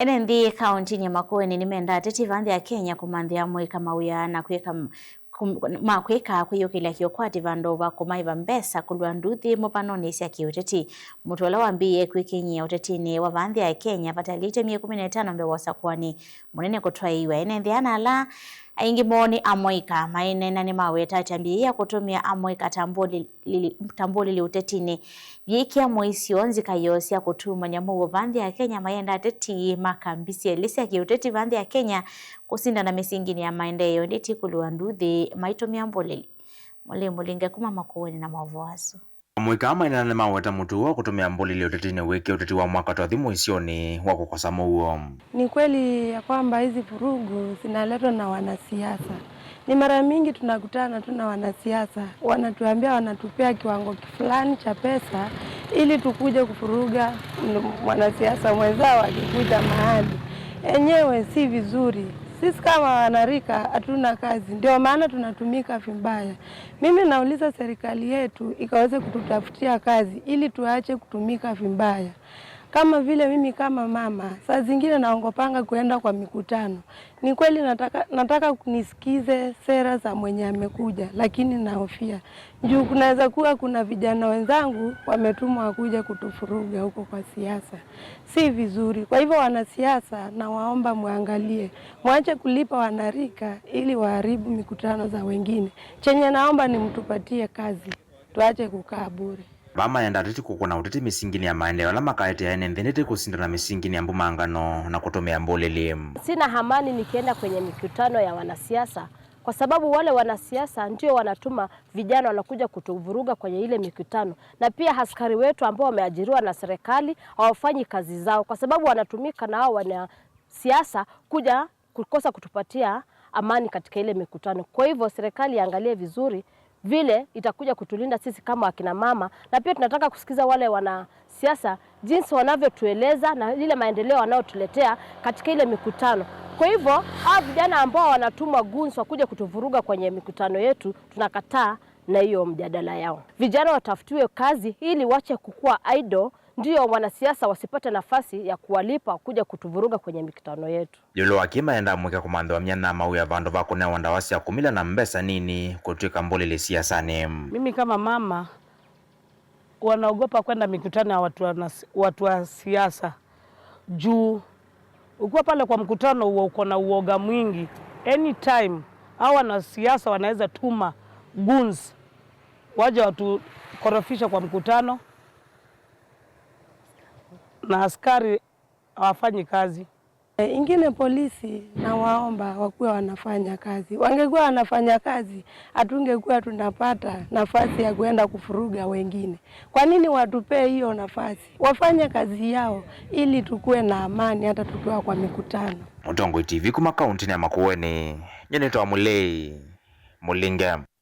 Ene nthi kaunti ya Makueni nimenda ateti vanthi ya Kenya kumanthia mwika mawia na kwika kwiyukilya kiokwati vandu vakumaiva mbesa kulwa nduthi mupanoni sya kiuteti. Mutola wambiie kwikinyia utetini wa vanthi ya Kenya vatalite 15 mbee wasakwani munene kutwaiwa ene nthi anala aingi moni amoika mainena ni maweta chambiia kutumia amoika tambuli li utetini yikia moisio nzika yosya kutuma nyamu vanthi ya Kenya mayenda ateti makambisi elisi ya kiuteti vanthi ya Kenya kusinda na misingini ya maendeleo nditi kulwa nduthi maitumia mboleli mulinge kuma Makueni na mavoaso amoika mainena ni maweta mutuo kutumia mboleli utetini wiki uteti wa mwaka twathimo isioni wa kukosa muuo. Ni kweli ya kwamba hizi vurugu zinaletwa na wanasiasa. Ni mara mingi tunakutana tu na wanasiasa, wanatuambia wanatupea kiwango fulani cha pesa ili tukuje kufuruga mwanasiasa mwenzao akikuja mahali. Enyewe si vizuri. Sisi kama wanarika hatuna kazi, ndio maana tunatumika vibaya. Mimi nauliza serikali yetu ikaweze kututafutia kazi ili tuache kutumika vibaya. Kama vile mimi kama mama, saa zingine naongopanga kuenda kwa mikutano. Ni kweli nataka nisikize sera za mwenye amekuja, lakini nahofia. Juu kunaweza kuwa kuna vijana wenzangu wametumwa wakuja kutufuruga huko kwa siasa. Si vizuri. Kwa hivyo wanasiasa na waomba muangalie. Mwache kulipa wanarika ili waharibu mikutano za wengine. Chenye naomba ni mtupatie kazi. Tuache kukaa bure. Vama yenda ateti kukuna uteti misingini ya maendeleo la makaete ya ene nthi kusinda na misingini ya mbumangano na kutumia mboleli. Sina hamani nikienda kwenye mikutano ya wanasiasa kwa sababu wale wanasiasa ndio wanatuma vijana wanakuja kutuvuruga kwenye ile mikutano, na pia askari wetu ambao wameajiriwa na serikali hawafanyi kazi zao kwa sababu wanatumika na hao wanasiasa kuja kukosa kutupatia amani katika ile mikutano. Kwa hivyo serikali iangalie vizuri vile itakuja kutulinda sisi kama akina mama, na pia tunataka kusikiza wale wanasiasa jinsi wanavyotueleza na ile maendeleo wanayotuletea katika ile mikutano. Kwa hivyo hao vijana ambao wanatumwa gunsu wakuja kutuvuruga kwenye mikutano yetu tunakataa na hiyo mjadala yao. Vijana watafutiwe kazi ili wache kukua idle, ndio wanasiasa wasipate nafasi ya kuwalipa kuja kutuvuruga kwenye mikutano yetu. Yolo wakima yenda mwika kumandwa mnyana mauya vandu vakune wandawasi ya kumila na mbesa nini kutuika mboleli siasani. Mimi kama mama wanaogopa kwenda mikutano ya watu wa siasa juu ukiwa pale kwa mkutano huo uko na uoga mwingi. Anytime hao wanasiasa wanaweza tuma goons waje watu korofisha kwa mkutano na askari hawafanyi kazi. Ingine polisi na waomba wakuwe wanafanya kazi. Wangekuwa wanafanya kazi, hatungekuwa tunapata nafasi ya kuenda kufuruga wengine. Kwa nini watupee hiyo nafasi? Wafanye kazi yao ili tukue na amani hata tukiwa kwa mikutano. Mutongoi TV kuma kaunti ya Makueni. Nyenetwa Mulei Mulinge.